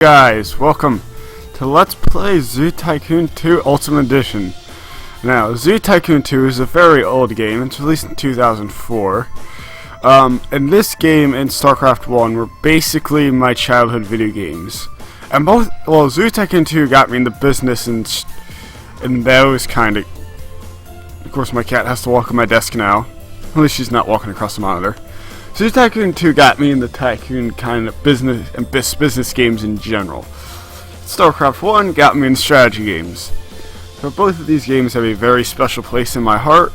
Guys, welcome to Let's Play Zoo Tycoon 2 Ultimate Edition. Now, Zoo Tycoon 2 is a very old game. It's released in 2004. And this game and StarCraft 1 were basically my childhood video games. And Zoo Tycoon 2 got me in the business and those kind of... Of course, my cat has to walk on my desk now. At least she's not walking across the monitor. Zoo Tycoon 2 got me in the Tycoon kind of business and business games in general. StarCraft 1 got me in strategy games. So both of these games have a very special place in my heart.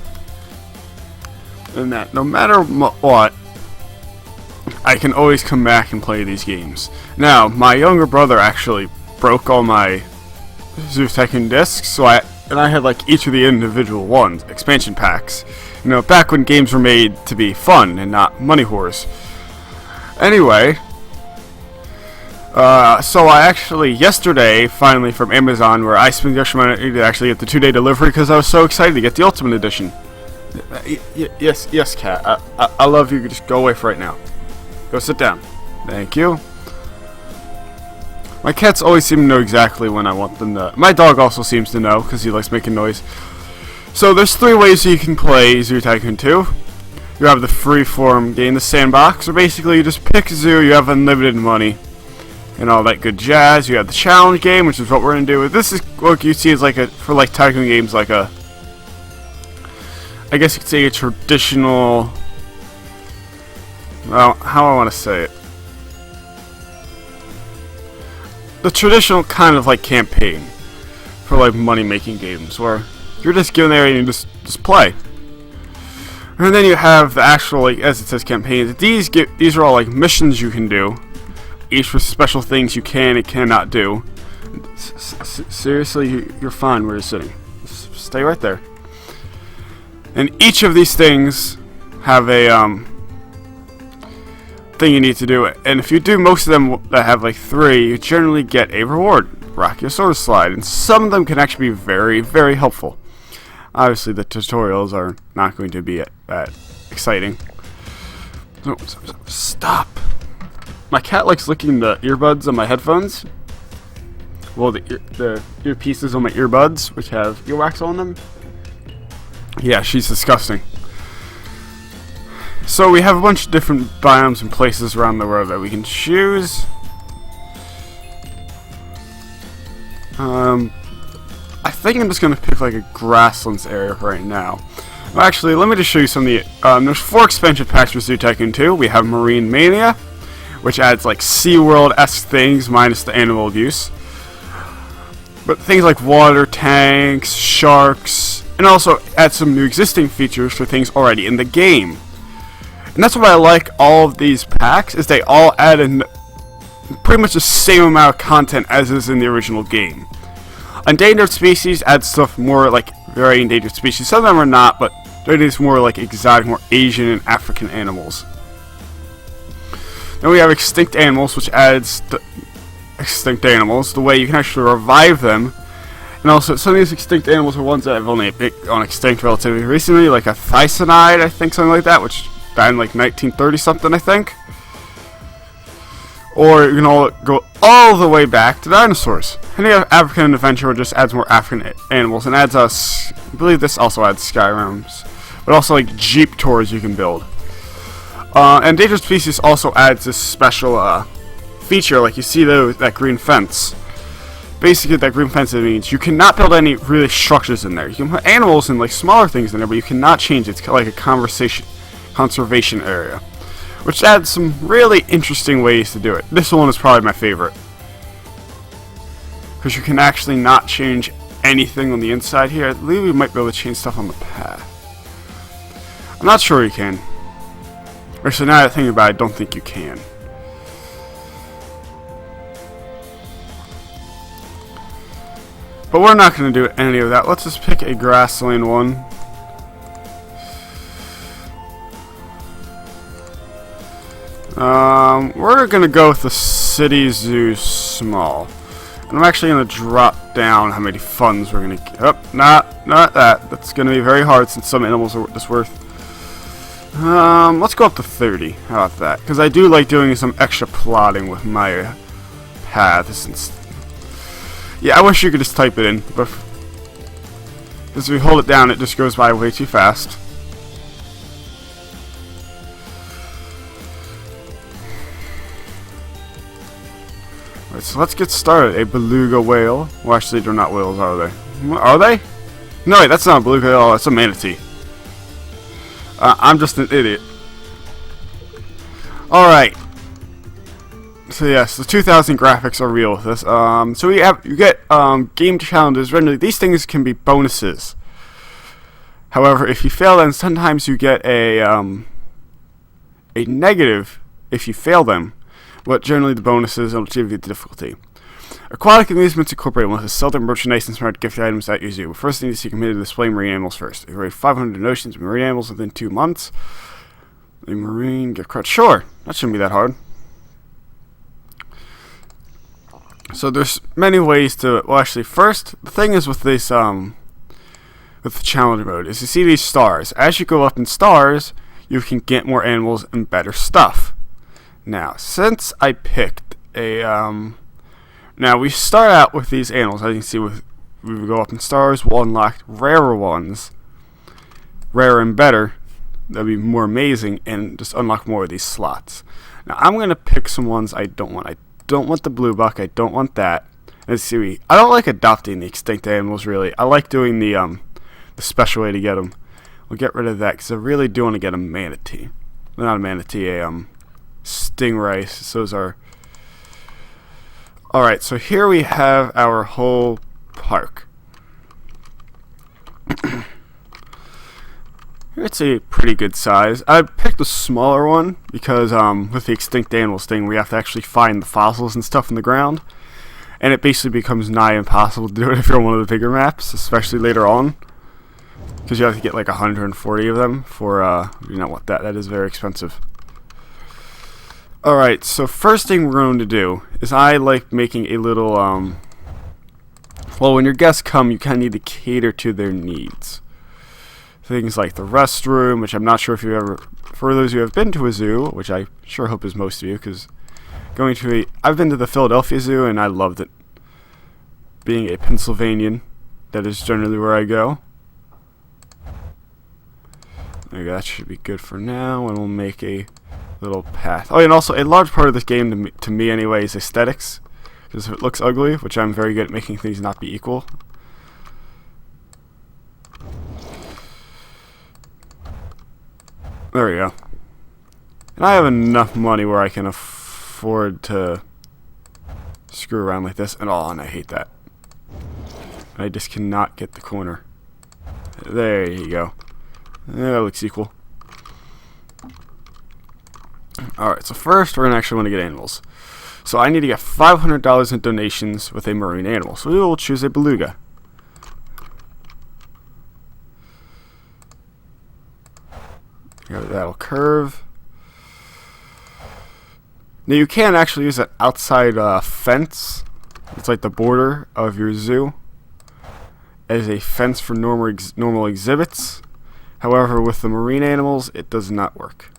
And that no matter what, I can always come back and play these games. Now, my younger brother actually broke all my Zoo Tycoon discs, and I had like each of the individual ones, expansion packs. You know, back when games were made to be fun and not money whores. Anyway, so I actually, yesterday, finally from Amazon, where I spent the extra money to actually get the 2-day delivery because I was so excited to get the Ultimate Edition. Yes, cat. I love you. Just go away for right now. Go sit down. Thank you. My cats always seem to know exactly when I want them to. My dog also seems to know because he likes making noise. So there's 3 ways you can play Zoo Tycoon 2. You have the freeform game, the sandbox, where basically you just pick a zoo, you have unlimited money, and all that good jazz. You have the challenge game, which is what we're gonna do. This is what you see as like for like Tycoon games, like a, I guess you could say a traditional. Well, how I want to say it. The traditional kind of like campaign for like money making games where you're just given there and you just play. And then you have the actual, like, as it says, campaigns. These are all like missions you can do, each with special things you can and cannot do. Seriously, you're fine where you're sitting. Just stay right there. And each of these things have a thing you need to do. And if you do most of them that have like 3, you generally get a reward. Brachiosaurus slide, and some of them can actually be very, very helpful. Obviously, the tutorials are not going to be that exciting. No, stop! My cat likes licking the earbuds on my headphones. Well, the earpieces on my earbuds, which have earwax on them. Yeah, she's disgusting. So we have a bunch of different biomes and places around the world that we can choose. I think I'm just going to pick like a grasslands area right now. Well, actually, let me just show you some of the... there's 4 expansion packs for Zoo Tycoon 2. We have Marine Mania, which adds like SeaWorld-esque things minus the animal abuse. But things like water tanks, sharks, and also add some new existing features for things already in the game. And that's what I like all of these packs, is they all add in pretty much the same amount of content as is in the original game. Endangered species add stuff more like very endangered species. Some of them are not, but it is more like exotic, more Asian and African animals. Then we have extinct animals, which adds extinct animals, the way you can actually revive them. And also, some of these extinct animals are ones that have only gone extinct relatively recently, like a thysonide, I think, something like that, which died in like 1930 something, I think. Or you can go all the way back to dinosaurs. And you have African Adventure, which just adds more African animals and adds us. I believe this also adds Skyrims, but also like Jeep tours you can build. Endangered species also adds this special feature, like you see that green fence. Basically, that green fence means you cannot build any really structures in there. You can put animals and like smaller things in there, but you cannot change it. It's like a conservation area, which adds some really interesting ways to do it. This one is probably my favorite, because you can actually not change anything on the inside here. I believe we might be able to change stuff on the path. I'm not sure you can. Actually, now that I think about it, I don't think you can. But we're not going to do any of that. Let's just pick a grassland one. We're gonna go with the city zoo small, and I'm actually gonna drop down how many funds we're gonna get. Oh, not that. That's gonna be very hard since some animals are just worth. Let's go up to 30. How about that? Because I do like doing some extra plotting with my paths. Yeah, I wish you could just type it in, but as we hold it down, it just goes by way too fast. Alright, so let's get started. A beluga whale. Well, actually, they're not whales, are they? Are they? No, wait, that's not a beluga whale. That's a manatee. I'm just an idiot. Alright. So yes, the 2000 graphics are real with this. So you get game challenges. Randomly, these things can be bonuses. However, if you fail them, sometimes you get a negative if you fail them. But generally, the bonuses will give you the difficulty. Aquatic amusements incorporate one of the seldom merchandise and smart gift items at your zoo. First thing is you committed to display marine animals first. You rate 500 notions of marine animals within 2 months. A marine gift card. Sure, that shouldn't be that hard. So there's many ways to. Well, actually, first the thing is with this with the challenge mode is you see these stars. As you go up in stars, you can get more animals and better stuff. Now, since I picked a now we start out with these animals. As you can see, we go up in stars, we'll unlock rarer ones, rarer and better. That'd be more amazing, and just unlock more of these slots. Now I'm gonna pick some ones I don't want. I don't want the blue buck. I don't want that. Let's see. I don't like adopting the extinct animals really. I like doing the special way to get them. We'll get rid of that because I really do want to get a manatee. Not a manatee. A stingray. So those are. All right. So here we have our whole park. It's a pretty good size. I picked a smaller one because with the extinct animals thing, we have to actually find the fossils and stuff in the ground, and it basically becomes nigh impossible to do it if you're on one of the bigger maps, especially later on, because you have to get like 140 of them for you know what that is very expensive. All right, so first thing we're going to do is I like making a little well, when your guests come, you kind of need to cater to their needs. Things like the restroom, which I'm not sure if you ever, for those who have been to a zoo, which I sure hope is most of you, because I've been to the Philadelphia Zoo and I loved it. Being a Pennsylvanian, that is generally where I go. There you go, that should be good for now, and we'll make a little path. Oh, and also a large part of this game, to me anyway, is aesthetics, because if it looks ugly, which I'm very good at making things not be equal. There we go. And I have enough money where I can afford to screw around like this. And oh, and I hate that. I just cannot get the corner. There you go. That looks equal. Alright, so first we're going to actually want to get animals. So I need to get $500 in donations with a marine animal. So we will choose a beluga. That'll curve. Now you can actually use that outside fence. It's like the border of your zoo as a fence for normal exhibits. However, with the marine animals, it does not work.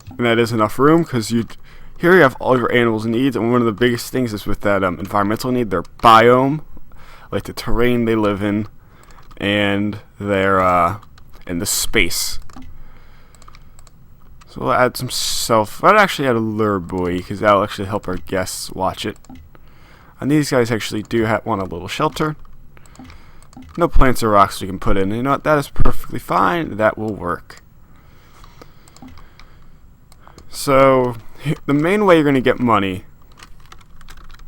And that is enough room because here you have all your animals' needs, and one of the biggest things is with that environmental need, their biome, like the terrain they live in, and their and the space. So we'll add some I'd actually add a lure buoy because that'll actually help our guests watch it. And these guys actually do want a little shelter. No plants or rocks we can put in. You know what? That is perfectly fine. That will work. So the main way you're going to get money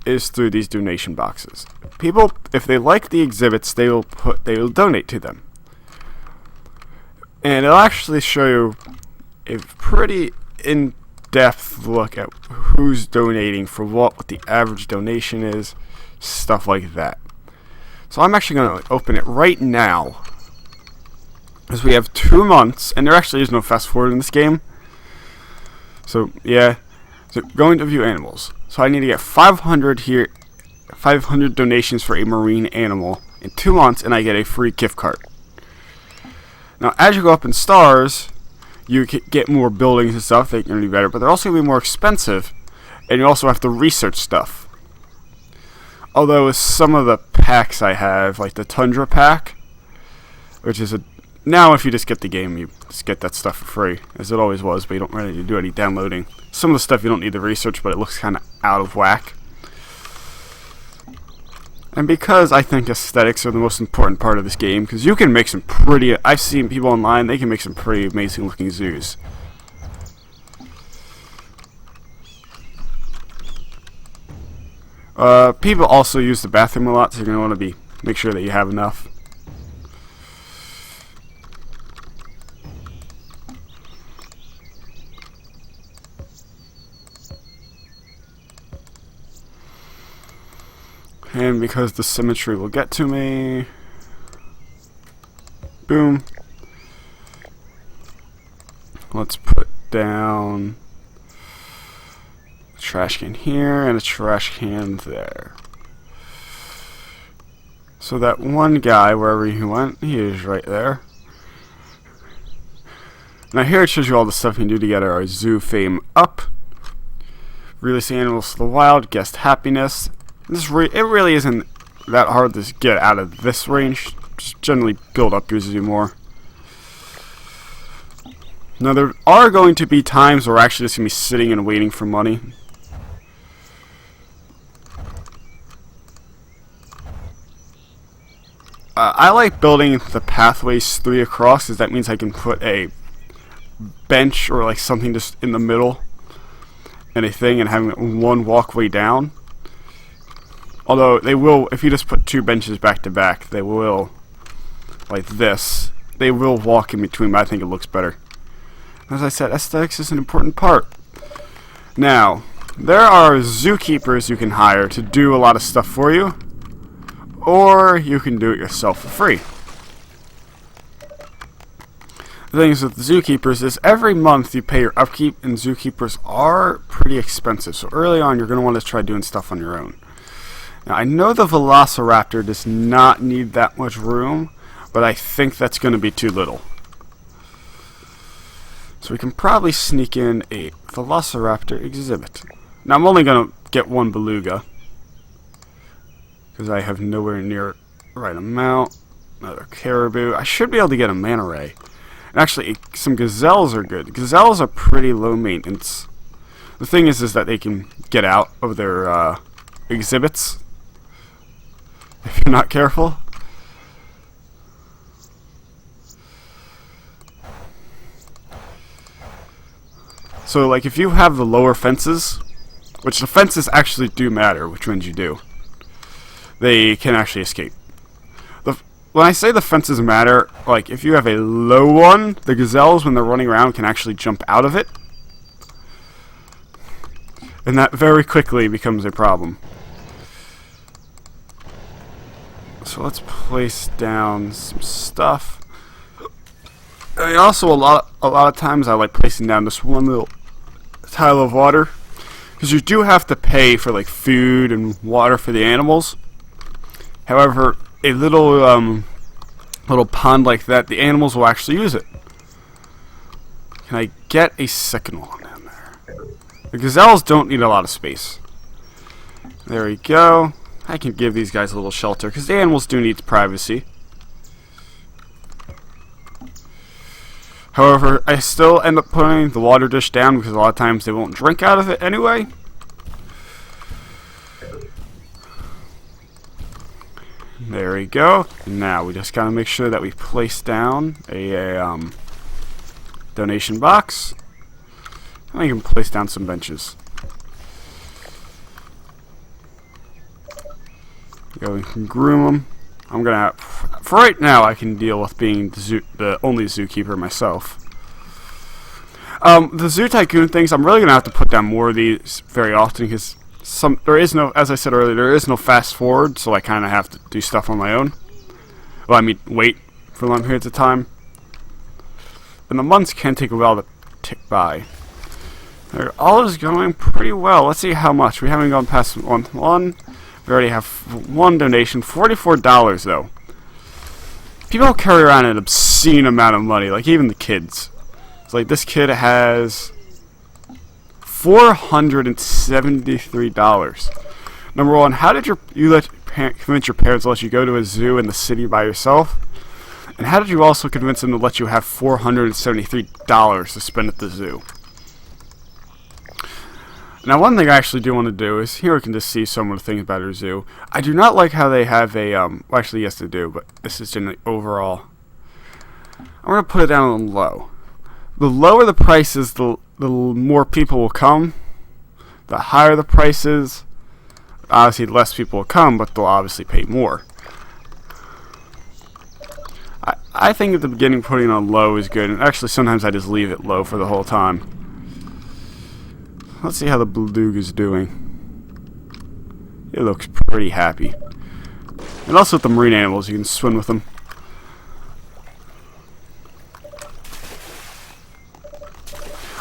is through these donation boxes. People, if they like the exhibits, they will donate to them. And it'll actually show you a pretty in-depth look at who's donating for what the average donation is, stuff like that. So I'm actually going to open it right now, because we have 2 months, and there actually is no fast forward in this game. So yeah, so going to view animals. So I need to get 500 here, 500 donations for a marine animal in 2 months, and I get a free gift card. Now, as you go up in stars, you can get more buildings and stuff. They can be better, but they're also going to be more expensive, and you also have to research stuff. Although with some of the packs I have, like the Tundra pack, which is now if you just get the game, you just get that stuff for free, as it always was, but you don't really do any downloading. Some of the stuff you don't need to research, but it looks kind of out of whack. And because I think aesthetics are the most important part of this game, because you can make some pretty, I've seen people online, they can make some pretty amazing looking zoos. People also use the bathroom a lot, so you're going to want to make sure that you have enough. And because the symmetry will get to me, boom, let's put down a trash can here and a trash can there. So that one guy, wherever he went, he is right there. Now here it shows you all the stuff you can do to get our zoo fame up. Releasing animals to the wild, guest happiness. It really isn't that hard to get out of this range. Just generally build up your zoo more. Now there are going to be times where we're actually just going to be sitting and waiting for money. I like building the pathways 3 across, because that means I can put a bench or like something just in the middle and a thing and having one walkway down. Although they will, if you just put 2 benches back to back, they will, like this, they will walk in between, but I think it looks better. As I said, aesthetics is an important part. Now, there are zookeepers you can hire to do a lot of stuff for you, or you can do it yourself for free. The thing is with the zookeepers is every month you pay your upkeep, and zookeepers are pretty expensive, so early on you're going to want to try doing stuff on your own. Now, I know the Velociraptor does not need that much room, but I think that's going to be too little. So we can probably sneak in a Velociraptor exhibit. Now, I'm only going to get 1 beluga, because I have nowhere near the right amount. Another caribou. I should be able to get a manta ray. And actually, some gazelles are good. Gazelles are pretty low maintenance. The thing is that they can get out of their exhibits if you're not careful. So like if you have the lower fences, which the fences actually do matter which ones you do, they can actually escape. When I say the fences matter, like if you have a low one, the gazelles when they're running around can actually jump out of it, and that very quickly becomes a problem. So let's place down some stuff. And also a lot of times I like placing down this one little tile of water, because you do have to pay for like food and water for the animals. However, a little pond like that, the animals will actually use it. Can I get a second one down there? The gazelles don't need a lot of space. There we go. I can give these guys a little shelter, because the animals do need privacy. However, I still end up putting the water dish down, because a lot of times they won't drink out of it anyway. There we go. Now we just gotta make sure that we place down a donation box. And we can place down some benches. Go and groom them. I'm gonna, for right now, I can deal with being the only zookeeper myself. The Zoo Tycoon things, I'm really gonna have to put down more of these very often, because there is no, as I said earlier, there is no fast forward, so I kind of have to do stuff on my own. Well, I mean, wait for long periods of time. And the months can take a while to tick by. All is going pretty well. Let's see how much. We haven't gone past month 1. We already have 1 donation. $44 though. People carry around an obscene amount of money, like even the kids. It's like this kid has $473. Number one, how did you convince your parents to let you go to a zoo in the city by yourself? And how did you also convince them to let you have $473 to spend at the zoo? Now, one thing I actually do want to do is, here we can just see some of the things about our zoo. I do not like how they have a, well, actually, yes, they do, but this is generally overall. I'm going to put it down on low. The lower the prices, the more people will come. The higher the prices, obviously less people will come, but they'll obviously pay more. I think at the beginning putting it on low is good, and actually sometimes I just leave it low for the whole time. Let's see how the beluga's doing. It looks pretty happy. And also with the marine animals, you can swim with them.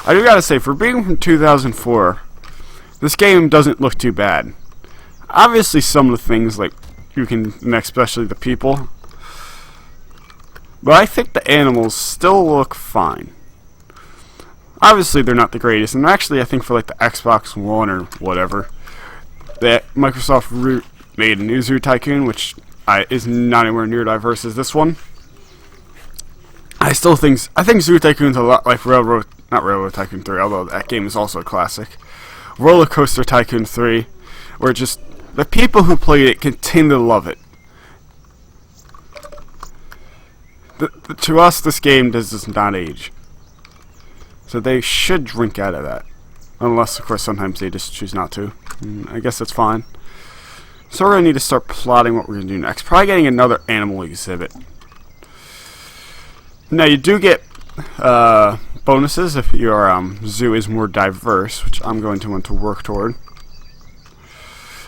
I do gotta say, for being from 2004, this game doesn't look too bad. Obviously some of the things, like, you can, especially the people, but I think the animals still look fine. Obviously they're not the greatest, and actually I think for like the Xbox One or whatever, that Microsoft made a new Zoo Tycoon, which is not anywhere near diverse as this one. I think Zoo Tycoon's a lot like not Railroad Tycoon 3, although that game is also a classic. Roller Coaster Tycoon 3, where just the people who played it continue to love it. To us, this game does not age. So they should drink out of that. Unless, of course, sometimes they just choose not to. I guess that's fine. So we're going to need to start plotting what we're going to do next. Probably getting another animal exhibit. Now, you do get bonuses if your zoo is more diverse, which I'm going to want to work toward.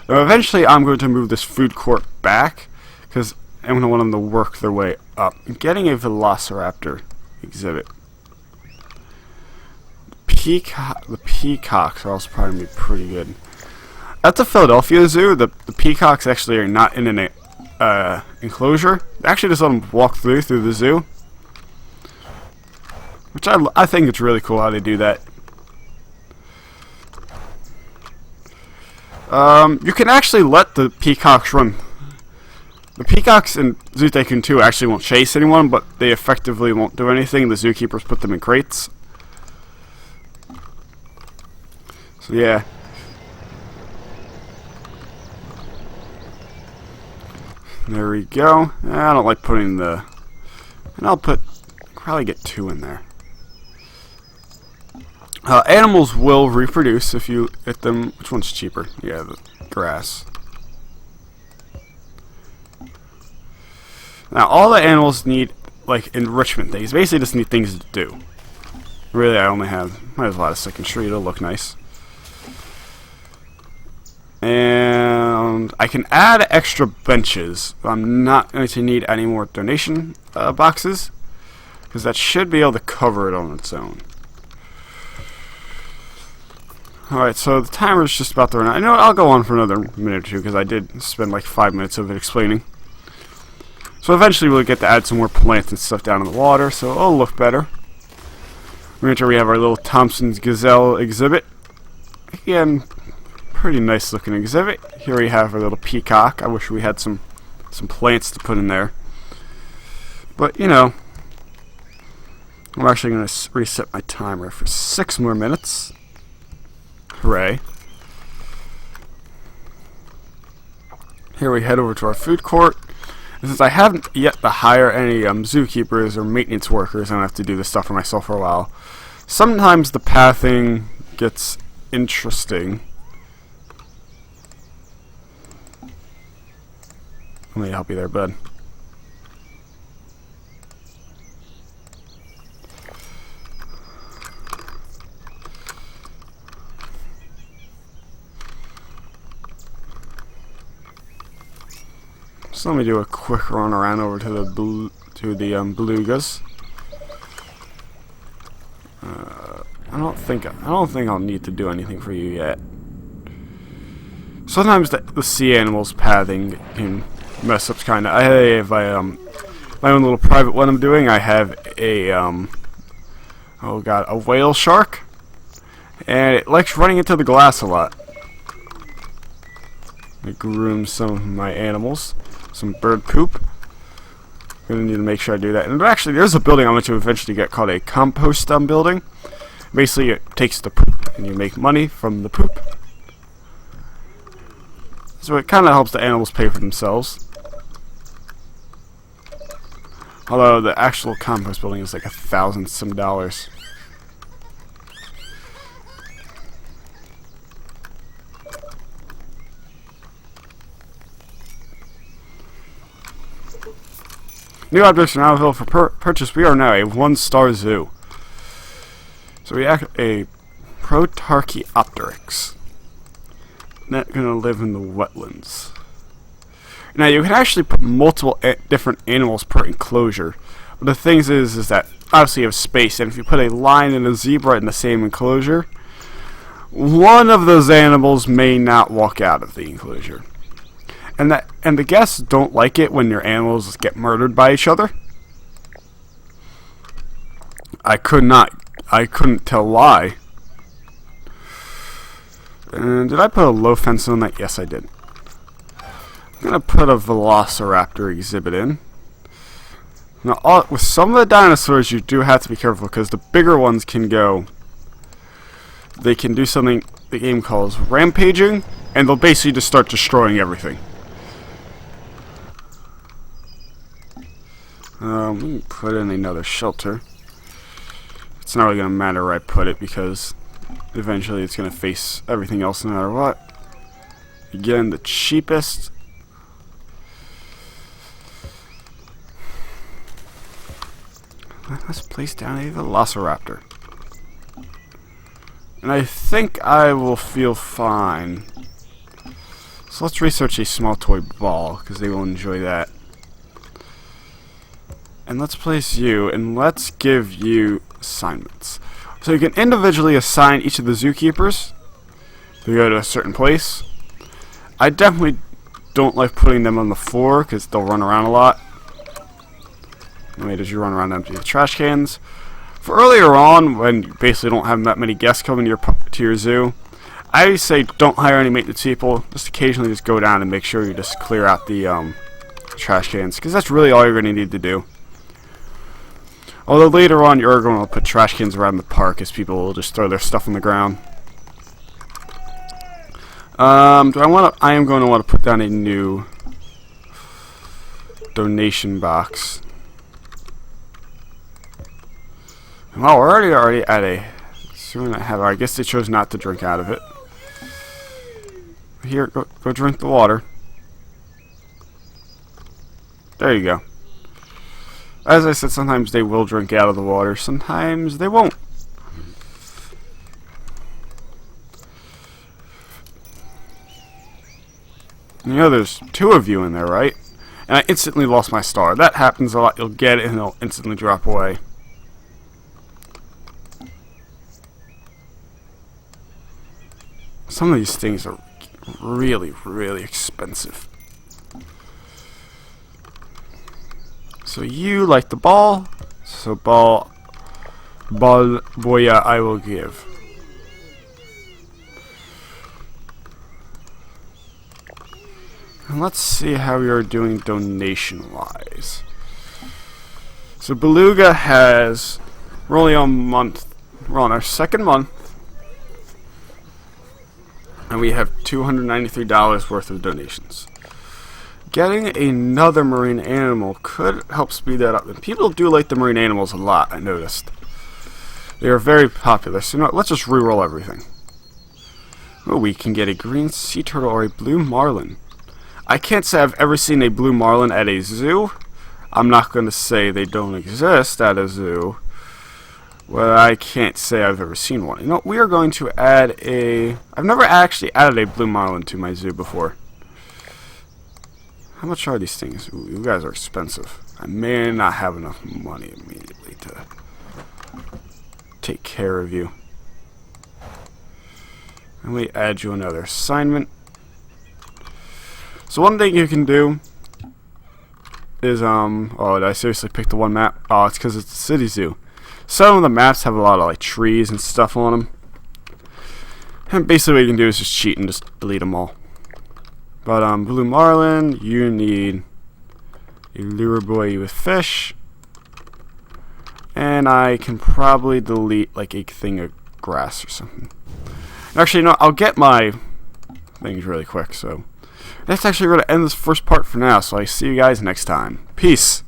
Now, eventually, I'm going to move this food court back, because I'm going to want them to work their way up. Getting a velociraptor exhibit. The peacocks are also probably pretty good. At the Philadelphia Zoo, the peacocks actually are not in an enclosure. They actually just let them walk through the zoo. Which I think it's really cool how they do that. You can actually let the peacocks run. The peacocks in Zoo Tycoon 2 actually won't chase anyone, but they effectively won't do anything. The zookeepers put them in crates. So yeah. There we go. I don't like putting the... And I'll probably get 2 in there. Animals will reproduce if you hit them. Which one's cheaper? Yeah, the grass. Now, all the animals need, like, enrichment things. Basically, just need things to do. Really, might as well add a second tree. It'll look nice. And I can add extra benches. I'm not going to need any more donation boxes, because that should be able to cover it on its own. Alright, so the timer is just about to run out. I know I'll go on for another minute or two, because I did spend like 5 minutes of it explaining. So eventually we'll get to add some more plants and stuff down in the water, so it'll look better. Right here we have our little Thompson's Gazelle exhibit. Again, pretty nice looking exhibit. Here we have our little peacock. I wish we had some plants to put in there. But, you know, I'm actually going to reset my timer for 6 more minutes. Hooray. Here we head over to our food court. And since I haven't yet to hire any zookeepers or maintenance workers, I don't have to do this stuff for myself for a while. Sometimes the pathing gets interesting. Let me help you there, bud. So let me do a quick run around over to the belugas. I don't think I'll need to do anything for you yet. Sometimes the sea animals pathing can mess up kind of. I have my own little private one I'm doing. I have a Oh god, a whale shark. And it likes running into the glass a lot. I groom some of my animals. Some bird poop. Gonna need to make sure I do that. And actually, there's a building I want to eventually get called a compost building. Basically, it takes the poop and you make money from the poop. So it kind of helps the animals pay for themselves. Although the actual compost building is like $1,000 some dollars. New objects are now available for purchase. We are now a 1-star zoo. So we have a Protarchaeopteryx. Not gonna live in the wetlands. Now you can actually put multiple different animals per enclosure. But the thing is that obviously you have space, and if you put a lion and a zebra in the same enclosure, one of those animals may not walk out of the enclosure. And the guests don't like it when your animals get murdered by each other. I couldn't tell why. And did I put a low fence on that? Yes, I did. I'm gonna put a Velociraptor exhibit in. Now, with some of the dinosaurs, you do have to be careful because the bigger ones can go. They can do something the game calls rampaging, and they'll basically just start destroying everything. We can put in another shelter. It's not really going to matter where I put it because eventually it's going to face everything else no matter what. Again, the cheapest. Let's place down a Velociraptor. And I think I will feel fine. So let's research a small toy ball because they will enjoy that. And let's place you, and let's give you assignments. So you can individually assign each of the zookeepers to go to a certain place. I definitely don't like putting them on the floor because they'll run around a lot. As you run around empty the trash cans. For earlier on, when you basically don't have that many guests coming to your zoo, I say don't hire any maintenance people. Just occasionally just go down and make sure you just clear out the trash cans because that's really all you're going to need to do. Although later on you're going to put trash cans around the park as people will just throw their stuff on the ground. I am going to want to put down a new donation box. Well, we're already at a soon I guess they chose not to drink out of it. Here, go drink the water. There you go. As I said, sometimes they will drink out of the water, sometimes they won't. You know, there's 2 of you in there, right? And I instantly lost my star. That happens a lot. You'll get it and it'll instantly drop away. Some of these things are really, really expensive. So you like the ball, so ball boya I will give. And let's see how we are doing donation wise. So Beluga we're only on our 2nd month, and we have $293 worth of donations. Getting another marine animal could help speed that up. And people do like the marine animals a lot, I noticed. They are very popular. So let's just re-roll everything. Oh, we can get a green sea turtle or a blue marlin. I can't say I've ever seen a blue marlin at a zoo. I'm not going to say they don't exist at a zoo. Well, I can't say I've ever seen one. You know, we are going to add I've never actually added a blue marlin to my zoo before. How much are these things? Ooh, you guys are expensive. I may not have enough money immediately to take care of you. And we add you another assignment. So one thing you can do is, oh, did I seriously pick the one map? Oh, it's because it's a city zoo. some of the maps have a lot of like trees and stuff on them. And basically what you can do is just cheat and just delete them all. But Blue Marlin, you need a lure buoy with fish. And I can probably delete like a thing of grass or something. Actually, no, I'll get my things really quick. So that's actually going to end this first part for now. So I see you guys next time. Peace.